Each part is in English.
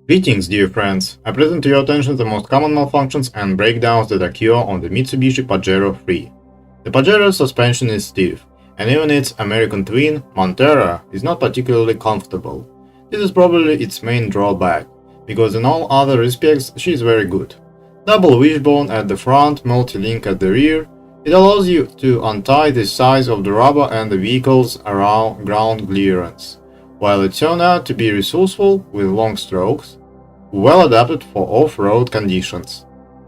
Greetings, dear friends! I present to your attention the most common malfunctions and breakdowns that occur on the Mitsubishi Pajero 3. The Pajero suspension is stiff, and even its American twin, Montera, is not particularly comfortable. This is probably its main drawback, because in all other respects she is very good. Double wishbone at the front, multi-link at the rear, it allows you to untie the size of the rubber and the vehicle's around ground clearance, while it turned out to be resourceful with long strokes, well adapted for off-road conditions.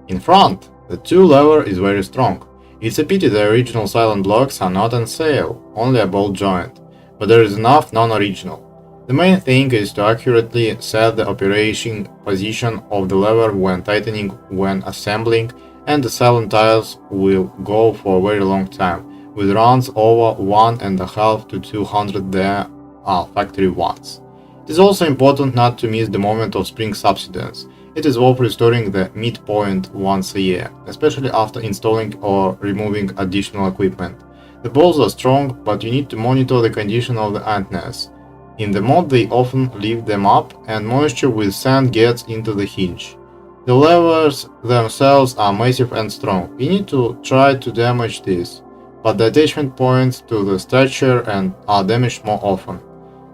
In front, the two-lever is very strong. It's a pity the original silent blocks are not on sale, only a ball joint, but there is enough non-original. The main thing is to accurately set the operating position of the lever when tightening, when assembling, and the silent tires will go for a very long time, with runs over 1.5 to 200 there are factory ones. It is also important not to miss the moment of spring subsidence. It is worth restoring the midpoint once a year, especially after installing or removing additional equipment. The balls are strong, but you need to monitor the condition of the antennas. In the mod they often lift them up, and moisture with sand gets into the hinge. The levers themselves are massive and strong. You need to try to damage this, but the attachment points to the structure and are damaged more often.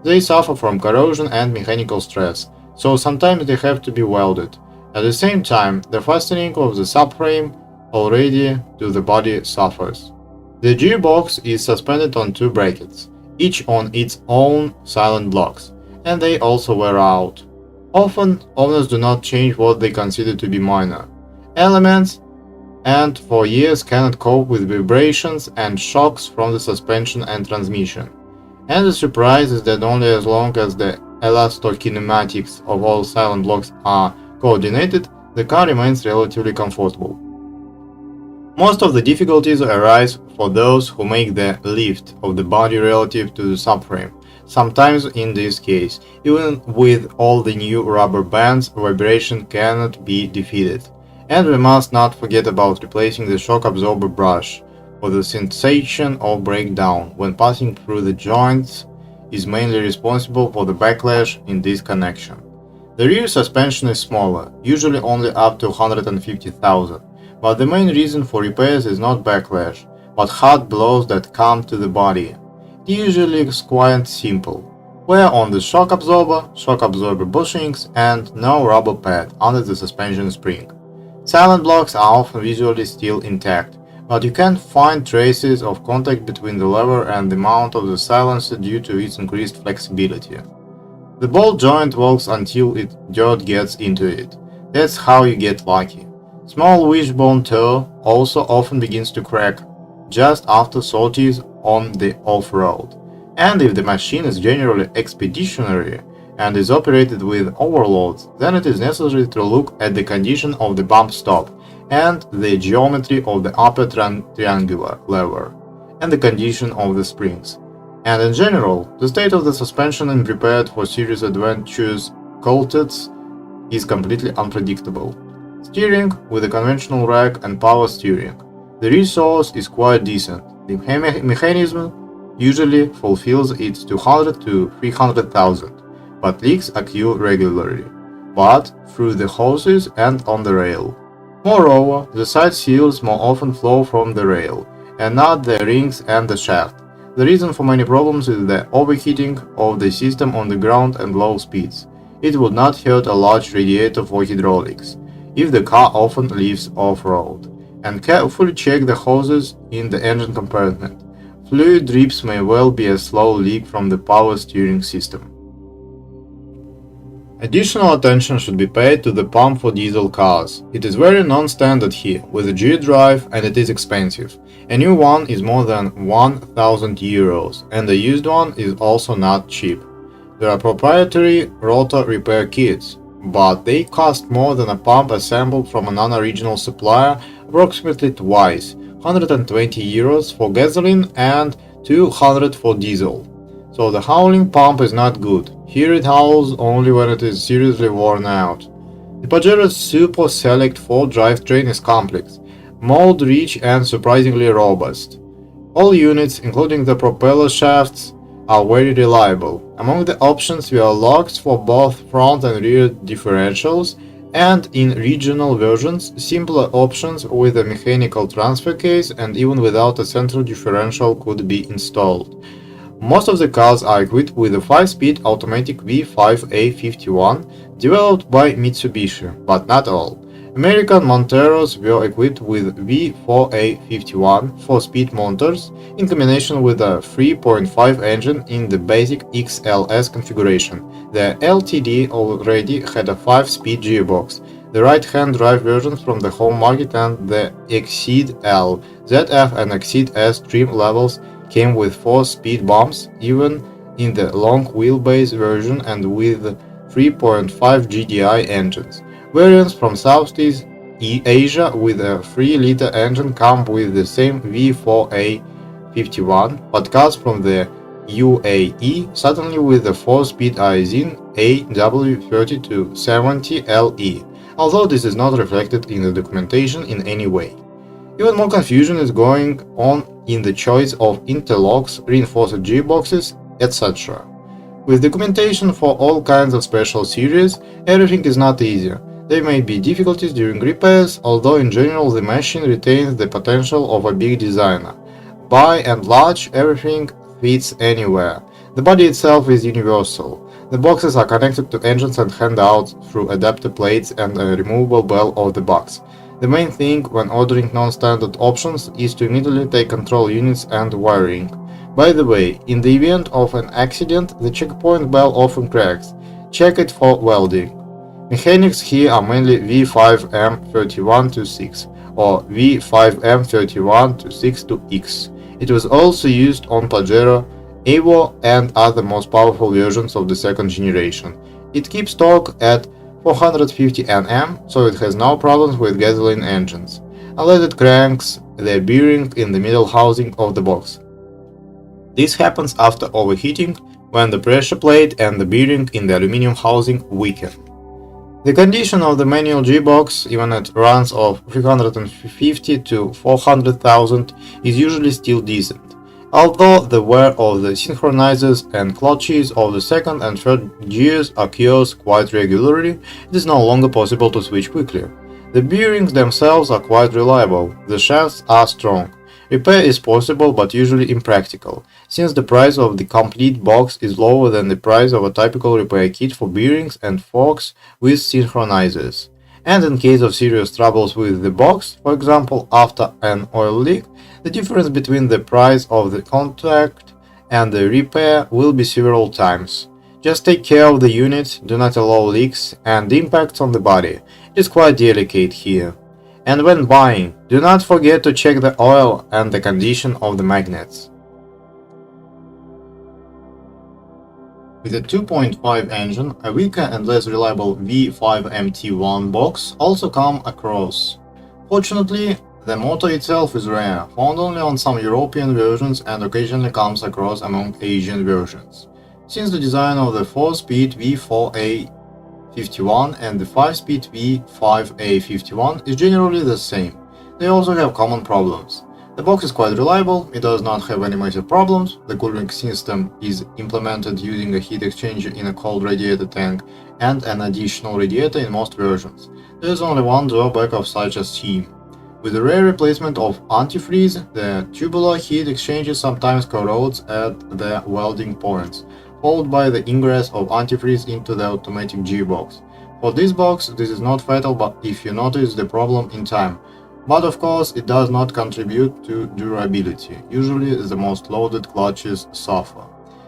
They suffer from corrosion and mechanical stress, so sometimes they have to be welded. At the same time, the fastening of the subframe already to the body suffers. The gearbox is suspended on two brackets, each on its own silent blocks, and they also wear out. Often, owners do not change what they consider to be minor elements, and for years cannot cope with vibrations and shocks from the suspension and transmission. And the surprise is that only as long as the elastokinematics of all silent blocks are coordinated, the car remains relatively comfortable. Most of the difficulties arise for those who make the lift of the body relative to the subframe. Sometimes in this case, even with all the new rubber bands, vibration cannot be defeated. And we must not forget about replacing the shock absorber brush, for the sensation of breakdown when passing through the joints is mainly responsible for the backlash in this connection. The rear suspension is smaller, usually only up to 150,000, but the main reason for repairs is not backlash, but hard blows that come to the body. It usually is quite simple. Wear on the shock absorber bushings, and no rubber pad under the suspension spring. Silent blocks are often visually still intact, but you can find traces of contact between the lever and the mount of the silencer due to its increased flexibility. The ball joint works until dirt gets into it. That's how you get lucky. Small wishbone toe also often begins to crack just after sorties on the off-road. And if the machine is generally expeditionary and is operated with overloads, then it is necessary to look at the condition of the bump stop and the geometry of the upper triangular lever, and the condition of the springs. And in general, the state of the suspension in prepared for serious adventures colteds is completely unpredictable. Steering with a conventional rack and power steering. The resource is quite decent. The mechanism usually fulfills its 200 to 300,000, but leaks occur regularly, but through the hoses and on the rail. Moreover, the side seals more often flow from the rail, and not the rings and the shaft. The reason for many problems is the overheating of the system on the ground and low speeds. It would not hurt a large radiator for hydraulics, if the car often leaves off-road. And carefully check the hoses in the engine compartment. Fluid drips may well be a slow leak from the power steering system. Additional attention should be paid to the pump for diesel cars. It is very non-standard here, with a gear drive, and it is expensive. A new one is more than 1,000 euros, and a used one is also not cheap. There are proprietary rotor repair kits, but they cost more than a pump assembled from a non-original supplier approximately twice, 120 euros for gasoline and 200 for diesel. So the howling pump is not good. Here it howls only when it is seriously worn out. The Pajero's Super Select 4 drivetrain is complex, mold-rich and surprisingly robust. All units, including the propeller shafts, are very reliable. Among the options were locks for both front and rear differentials, and in regional versions, simpler options with a mechanical transfer case and even without a central differential could be installed. Most of the cars are equipped with a 5-speed automatic V5A51 developed by Mitsubishi, but not all. American Monteros were equipped with V4A51 4-speed motors in combination with a 3.5 engine in the basic XLS configuration. The LTD already had a 5-speed gearbox. The right-hand drive versions from the home market and the Exceed L, ZF and Exceed S trim levels came with 4-speed bumps, even in the long wheelbase version and with 3.5 GDI engines. Variants from Southeast Asia with a 3-liter engine come with the same V4A51, but cars from the UAE suddenly with the 4-speed Aisin AW3270LE, although this is not reflected in the documentation in any way. Even more confusion is going on in the choice of interlocks, reinforced gearboxes, etc. With documentation for all kinds of special series, everything is not easy. There may be difficulties during repairs, although in general the machine retains the potential of a big designer. By and large, everything fits anywhere. The body itself is universal. The boxes are connected to engines and hand out through adapter plates and a removable bell of the box. The main thing when ordering non-standard options is to immediately take control units and wiring. By the way, in the event of an accident, the checkpoint bell often cracks. Check it for welding. Mechanics here are mainly V5M3126 or V5M3126-X. It was also used on Pajero, Evo and other most powerful versions of the second generation. It keeps torque at 450 Nm, so it has no problems with gasoline engines, unless it cranks the bearing in the middle housing of the box. This happens after overheating, when the pressure plate and the bearing in the aluminum housing weaken. The condition of the manual gearbox, even at runs of 350 to 400,000, is usually still decent. Although the wear of the synchronizers and clutches of the second and third gears occurs quite regularly, it is no longer possible to switch quickly. The bearings themselves are quite reliable, the shafts are strong. Repair is possible but usually impractical, since the price of the complete box is lower than the price of a typical repair kit for bearings and forks with synchronizers. And in case of serious troubles with the box, for example after an oil leak, the difference between the price of the contact and the repair will be several times. Just take care of the unit, do not allow leaks and impacts on the body. It is quite delicate here. And when buying, do not forget to check the oil and the condition of the magnets. With a 2.5 engine, a weaker and less reliable V5MT1 box also come across. Fortunately, the motor itself is rare, found only on some European versions and occasionally comes across among Asian versions. Since the design of the 4-speed V4A51 and the 5-speed V5A51 is generally the same, they also have common problems. The box is quite reliable, it does not have any major problems, the cooling system is implemented using a heat exchanger in a cold radiator tank and an additional radiator in most versions. There is only one drawback of such a scheme. With the rare replacement of antifreeze, the tubular heat exchanger sometimes corrodes at the welding points, followed by the ingress of antifreeze into the automatic gearbox. For this box, this is not fatal but if you notice the problem in time. But of course, it does not contribute to durability. Usually, the most loaded clutches suffer.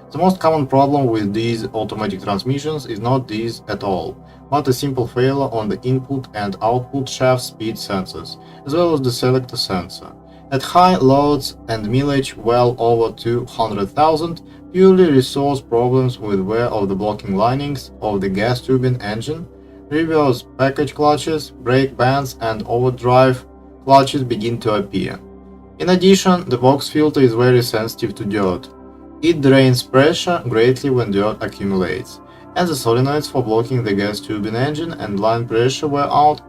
The most common problem with these automatic transmissions is not this at all, but a simple failure on the input and output shaft speed sensors, as well as the selector sensor. At high loads and millage well over 200,000, purely resource problems with wear of the blocking linings of the gas turbine engine, reverse package clutches, brake bands and overdrive clutches begin to appear. In addition, the box filter is very sensitive to dirt. It drains pressure greatly when dirt accumulates, and the solenoids for blocking the gas turbine engine and line pressure wear out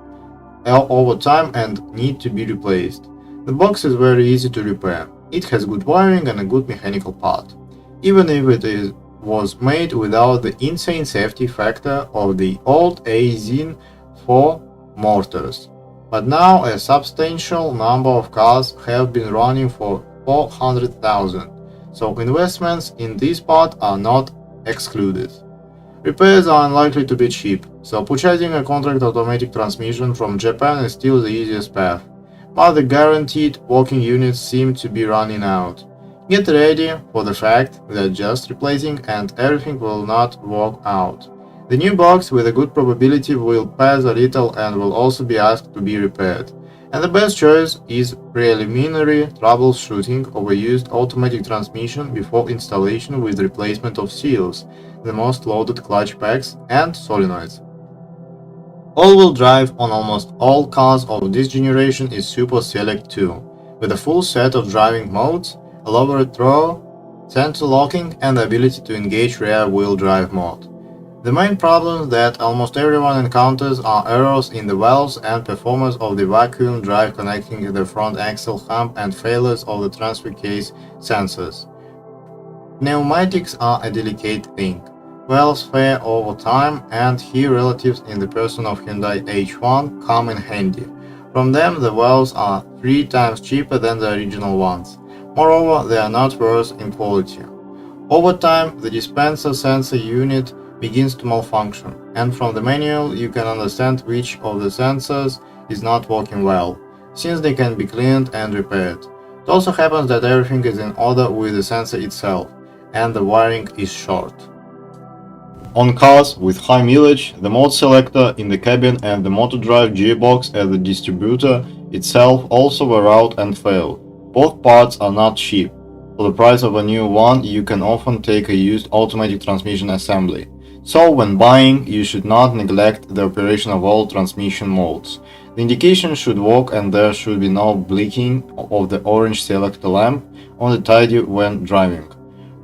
over time and need to be replaced. The box is very easy to repair. It has good wiring and a good mechanical part. even if was made without the insane safety factor of the old A-Zine 4 motors. But now a substantial number of cars have been running for 400,000, so investments in this part are not excluded. Repairs are unlikely to be cheap, so purchasing a contract automatic transmission from Japan is still the easiest path, but the guaranteed working units seem to be running out. Get ready for the fact that just replacing and everything will not work out. The new box with a good probability will pass a little and will also be asked to be repaired. And the best choice is preliminary troubleshooting of a used automatic transmission before installation with replacement of seals, the most loaded clutch packs, and solenoids. All-wheel drive on almost all cars of this generation is Super Select 2, with a full set of driving modes, a lower throw, center locking, and the ability to engage rear-wheel drive mode. The main problems that almost everyone encounters are errors in the valves and performance of the vacuum drive connecting the front axle hump and failures of the transfer case sensors. Pneumatics are a delicate thing. Valves fare over time, and here relatives in the person of Hyundai H1 come in handy. From them, the valves are 3 times cheaper than the original ones. Moreover, they are not worse in quality. Over time, the dispenser sensor unit begins to malfunction, and from the manual you can understand which of the sensors is not working well, since they can be cleaned and repaired. It also happens that everything is in order with the sensor itself, and the wiring is short. On cars with high mileage, the mode selector in the cabin and the motor drive gearbox at the distributor itself also wear out and fail. Both parts are not cheap. For the price of a new one, you can often take a used automatic transmission assembly. So when buying, you should not neglect the operation of all transmission modes. The indication should work and there should be no blinking of the orange selector lamp on the tidy when driving.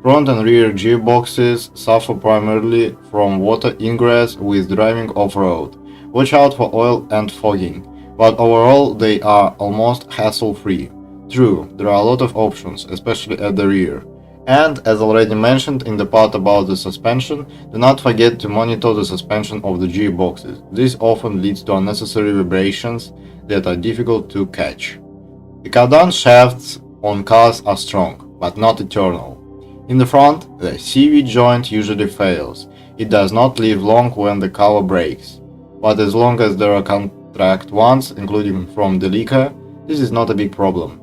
Front and rear gearboxes suffer primarily from water ingress with driving off-road. Watch out for oil and fogging, but overall they are almost hassle-free. True, there are a lot of options, especially at the rear. And, as already mentioned in the part about the suspension, do not forget to monitor the suspension of the gearboxes. This often leads to unnecessary vibrations that are difficult to catch. The cardan shafts on cars are strong, but not eternal. In the front, the CV joint usually fails. It does not live long when the cover breaks. But as long as there are contract ones, including from Delica, this is not a big problem.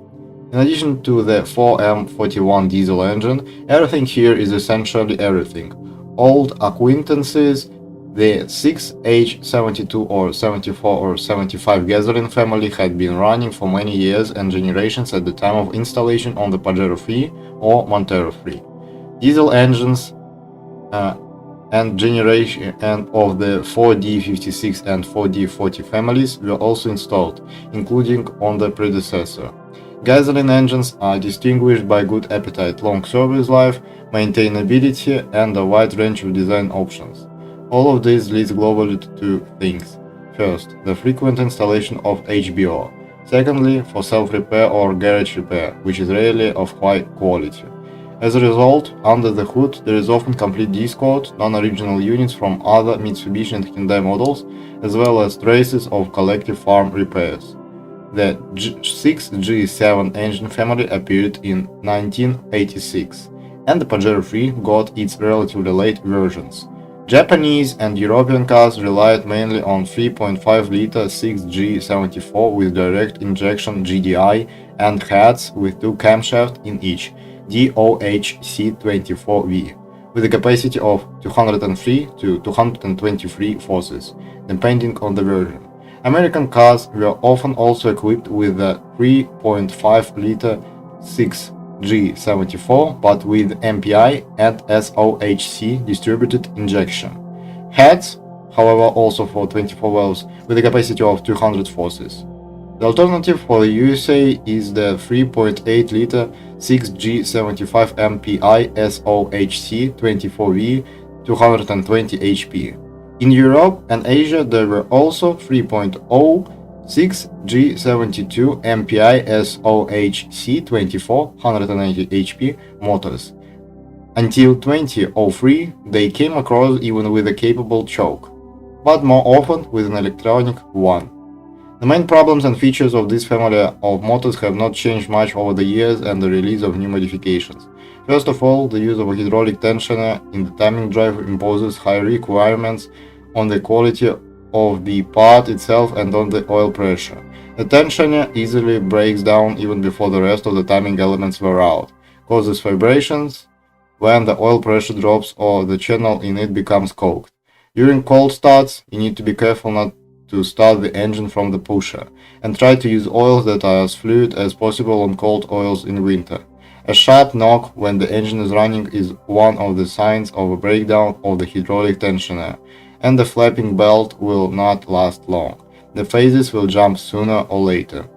In addition to the 4M41 diesel engine, everything here is essentially everything. Old acquaintances, the 6H72 or 74 or 75 gasoline family had been running for many years and generations at the time of installation on the Pajero 3 or Montero 3. Diesel engines and generation of the 4D56 and 4D40 families were also installed, including on the predecessor. Gasoline engines are distinguished by good appetite, long service life, maintainability, and a wide range of design options. All of this leads globally to two things. First, the frequent installation of HBO. Secondly, for self-repair or garage repair, which is rarely of high quality. As a result, under the hood there is often complete discord, non-original units from other Mitsubishi and Hyundai models, as well as traces of collective farm repairs. The 6G7 engine family appeared in 1986, and the Pajero 3 got its relatively late versions. Japanese and European cars relied mainly on 3.5-liter 6G74 with direct injection GDI and heads with two camshafts in each, DOHC24V, with a capacity of 203 to 223 horses, depending on the version. American cars were often also equipped with the 3.5-liter 6G74, but with MPI and SOHC distributed injection. Heads, however, also for 24 valves with a capacity of 200 horses. The alternative for the USA is the 3.8-liter 6G75 MPI SOHC 24V 220 HP. In Europe and Asia there were also 3.0 6G72 MPI SOHC 24 180 HP motors. Until 2003, they came across even with a capable choke, but more often with an electronic one. The main problems and features of this family of motors have not changed much over the years and the release of new modifications. First of all, the use of a hydraulic tensioner in the timing drive imposes high requirements on the quality of the part itself and on the oil pressure. The tensioner easily breaks down even before the rest of the timing elements wear out, causes vibrations when the oil pressure drops or the channel in it becomes clogged. During cold starts, you need to be careful not to start the engine from the pusher, and try to use oils that are as fluid as possible on cold oils in winter. A sharp knock when the engine is running is one of the signs of a breakdown of the hydraulic tensioner, and the flapping belt will not last long. The phases will jump sooner or later.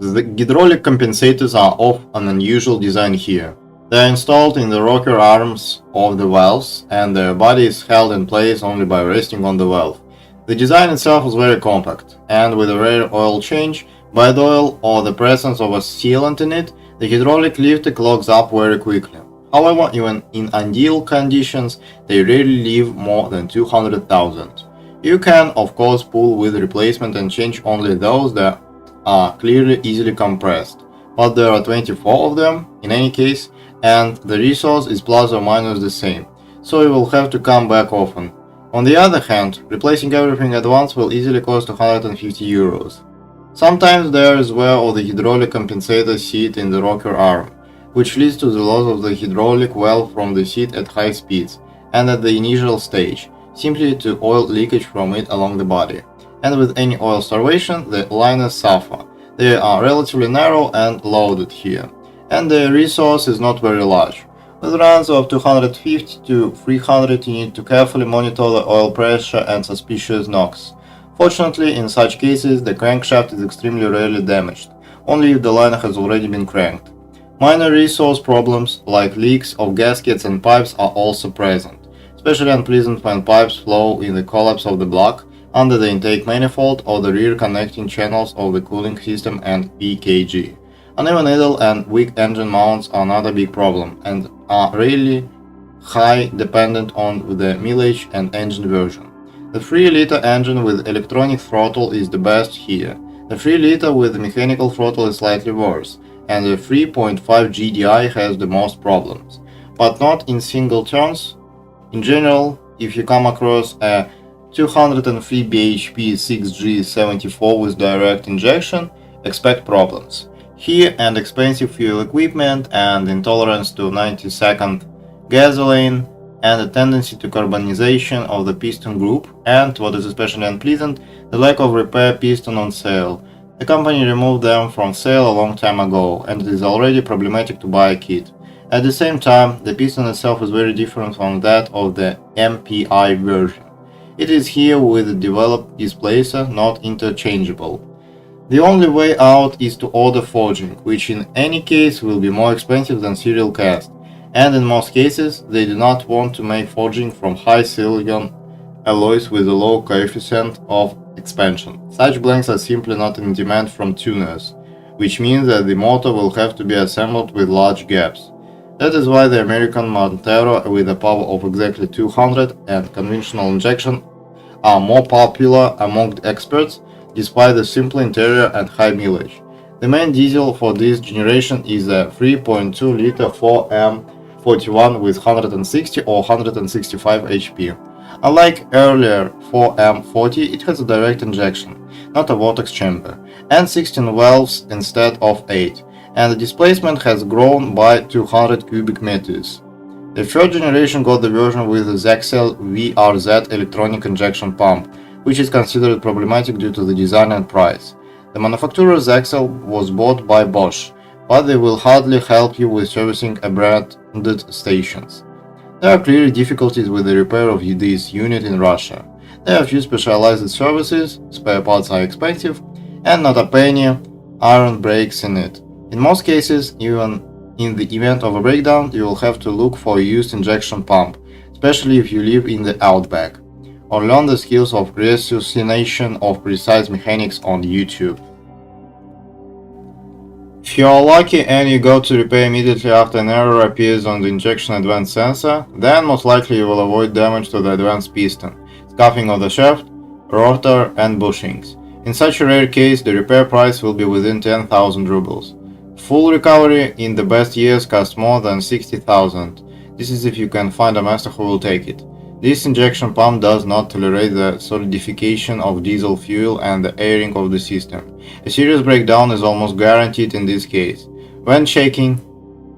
The hydraulic compensators are of an unusual design here. They are installed in the rocker arms of the valves, and their body is held in place only by resting on the valve. The design itself is very compact, and with a rare oil change, bad oil, or the presence of a sealant in it, the hydraulic lift clogs up very quickly. However, even in ideal conditions, they rarely leave more than 200,000. You can, of course, pull with replacement and change only those that are clearly easily compressed, but there are 24 of them, in any case, and the resource is plus or minus the same, so you will have to come back often. On the other hand, replacing everything at once will easily cost 150 euros. Sometimes there is wear of the hydraulic compensator seat in the rocker arm, which leads to the loss of the hydraulic valve from the seat at high speeds, and at the initial stage, simply to oil leakage from it along the body. And with any oil starvation, the liners suffer. They are relatively narrow and loaded here, and the resource is not very large. With runs of 250 to 300, you need to carefully monitor the oil pressure and suspicious knocks. Fortunately, in such cases, the crankshaft is extremely rarely damaged, only if the liner has already been cranked. Minor resource problems, like leaks of gaskets and pipes, are also present, especially unpleasant when pipes flow in the collapse of the block, under the intake manifold, or the rear connecting channels of the cooling system and PKG. Uneven idle and weak engine mounts are another big problem, and are really high dependent on the mileage and engine version. The 3-liter engine with electronic throttle is the best here. The 3-liter with mechanical throttle is slightly worse, and the 3.5 GDI has the most problems, but not in single turns. In general, if you come across a 203 bhp 6G74 with direct injection, expect problems. Here, and expensive fuel equipment, and intolerance to 90-second gasoline, and a tendency to carbonization of the piston group, and, what is especially unpleasant, the lack of repair piston on sale. The company removed them from sale a long time ago, and it is already problematic to buy a kit. At the same time, the piston itself is very different from that of the MPI version. It is here with a developed displacer, not interchangeable. The only way out is to order forging, which in any case will be more expensive than serial cast, and in most cases they do not want to make forging from high silicon alloys with a low coefficient of expansion. Such blanks are simply not in demand from tuners, which means that the motor will have to be assembled with large gaps. That is why the American Montero with a power of exactly 200 and conventional injection are more popular among experts, despite the simple interior and high mileage. The main diesel for this generation is a 3.2-liter 4M41 with 160 or 165 HP. Unlike earlier 4M40, it has a direct injection, not a vortex chamber, and 16 valves instead of 8, and the displacement has grown by 200 cubic meters. The third generation got the version with the Zaxel VRZ electronic injection pump, which is considered problematic due to the design and price. The manufacturer Zaxel was bought by Bosch, but they will hardly help you with servicing a branded stations. There are clearly difficulties with the repair of this unit in Russia. There are few specialized services, spare parts are expensive, and not a penny iron brakes in it. In most cases, even in the event of a breakdown, you will have to look for a used injection pump, especially if you live in the outback, or learn the skills of resuscitation of precise mechanics on YouTube. If you are lucky and you go to repair immediately after an error appears on the injection advance sensor, then most likely you will avoid damage to the advance piston, scuffing of the shaft, rotor and bushings. In such a rare case, the repair price will be within 10,000 rubles. Full recovery in the best years costs more than 60,000. This is if you can find a master who will take it. This injection pump does not tolerate the solidification of diesel fuel and the airing of the system. A serious breakdown is almost guaranteed in this case. When checking,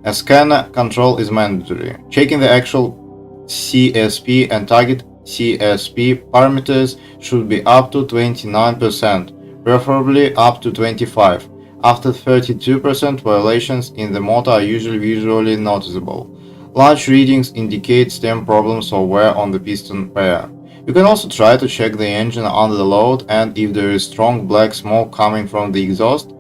a scanner control is mandatory. Checking the actual CSP and target CSP parameters should be up to 29%, preferably up to 25%. After 32%, violations in the motor are usually visually noticeable. Large readings indicate stem problems or wear on the piston pair. You can also try to check the engine under the load and if there is strong black smoke coming from the exhaust.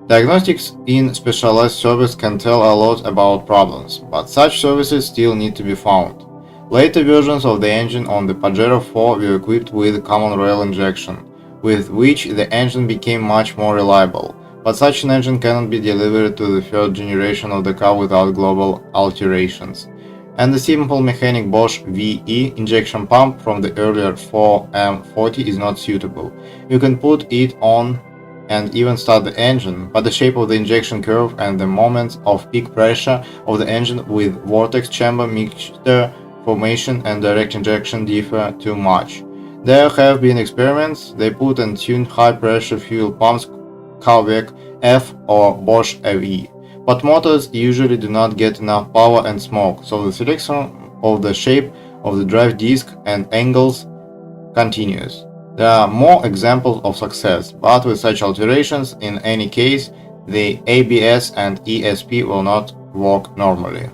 Diagnostics in specialized service can tell a lot about problems, but such services still need to be found. Later versions of the engine on the Pajero 4 were equipped with common rail injection, with which the engine became much more reliable. But such an engine cannot be delivered to the third generation of the car without global alterations. And the simple mechanic Bosch VE injection pump from the earlier 4M40 is not suitable. You can put it on and even start the engine, but the shape of the injection curve and the moments of peak pressure of the engine with vortex chamber mixture formation and direct injection differ too much. There have been experiments. They put and tuned high pressure fuel pumps Kaubeck F or Bosch AV, but motors usually do not get enough power and smoke, so the selection of the shape of the drive disc and angles continues. There are more examples of success, but with such alterations, in any case, the ABS and ESP will not work normally.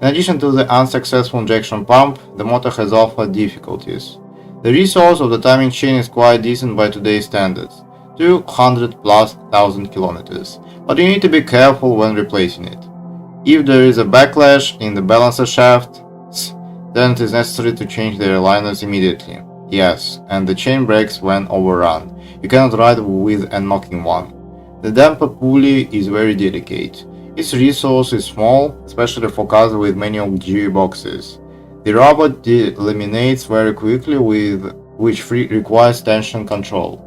In addition to the unsuccessful injection pump, the motor has offered difficulties. The resource of the timing chain is quite decent by today's standards, 200,000+ kilometers, but you need to be careful when replacing it. If there is a backlash in the balancer shafts, then it is necessary to change the aligners immediately. Yes, and the chain breaks when overrun. You cannot ride with a knocking one. The damper pulley is very delicate. Its resource is small, especially for cars with manual gearboxes. The rubber delaminates very quickly, which requires tension control.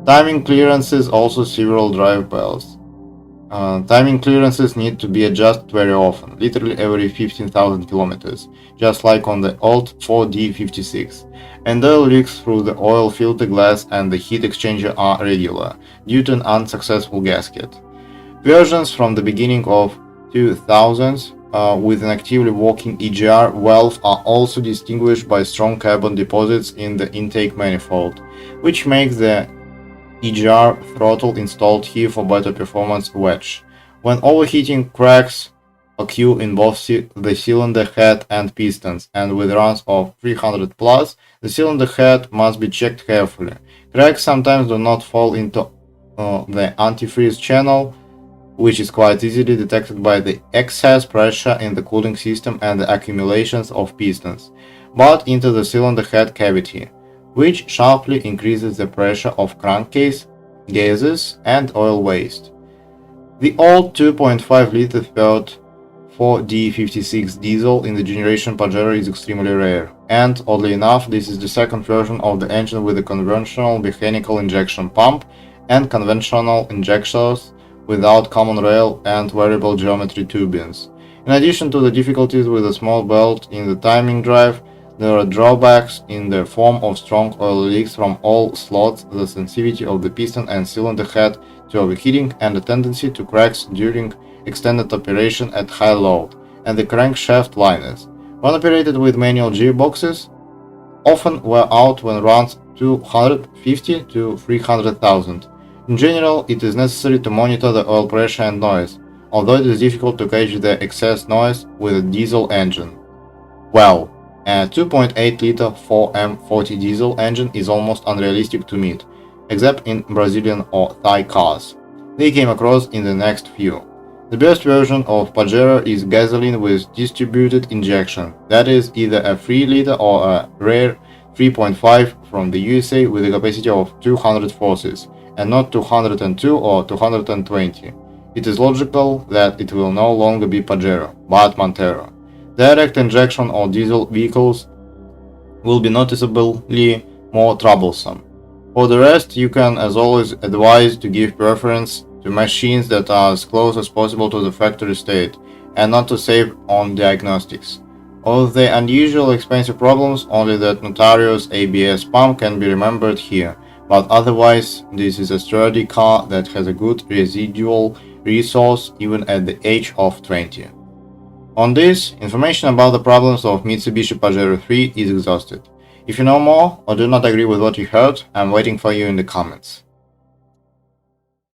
Timing clearances also several drive bells. Timing clearances need to be adjusted very often, literally every 15,000 kilometers, just like on the old 4D56. And oil leaks through the oil filter glass and the heat exchanger are regular, due to an unsuccessful gasket. Versions from the beginning of 2000s with an actively working EGR valve are also distinguished by strong carbon deposits in the intake manifold, which makes the EGR throttle installed here for better performance wedge. When overheating, cracks occur in both the cylinder head and pistons, and with runs of 300+, the cylinder head must be checked carefully. Cracks sometimes do not fall into the antifreeze channel, which is quite easily detected by the excess pressure in the cooling system and the accumulations of pistons, but into the cylinder head cavity, which sharply increases the pressure of crankcase, gases, and oil waste. The old 2.5-liter third 4D56 diesel in the generation Pajero is extremely rare, and oddly enough, this is the second version of the engine with a conventional mechanical injection pump and conventional injectors without common rail and variable geometry tubings. In addition to the difficulties with a small belt in the timing drive, there are drawbacks in the form of strong oil leaks from all slots, the sensitivity of the piston and cylinder head to overheating, and a tendency to cracks during extended operation at high load, and the crankshaft liners, when operated with manual gearboxes, often wear out when runs 250 to 300,000. In general, it is necessary to monitor the oil pressure and noise, although it is difficult to gauge the excess noise with a diesel engine. Well, a 2.8-liter 4M40 diesel engine is almost unrealistic to meet, except in Brazilian or Thai cars. They came across in the next few. The best version of Pajero is gasoline with distributed injection, that is either a 3-liter or a rare 3.5 from the USA with a capacity of 200 horses, and not 202 or 220. it is logical that it will no longer be Pajero, but Montero. Direct injection or diesel vehicles will be noticeably more troublesome. For the rest, you can as always advise to give preference to machines that are as close as possible to the factory state, and not to save on diagnostics. Of the unusual expensive problems, only that notorious ABS pump can be remembered here, but otherwise this is a sturdy car that has a good residual resource even at the age of 20. On this, information about the problems of Mitsubishi Pajero 3 is exhausted. If you know more or do not agree with what you heard, I'm waiting for you in the comments.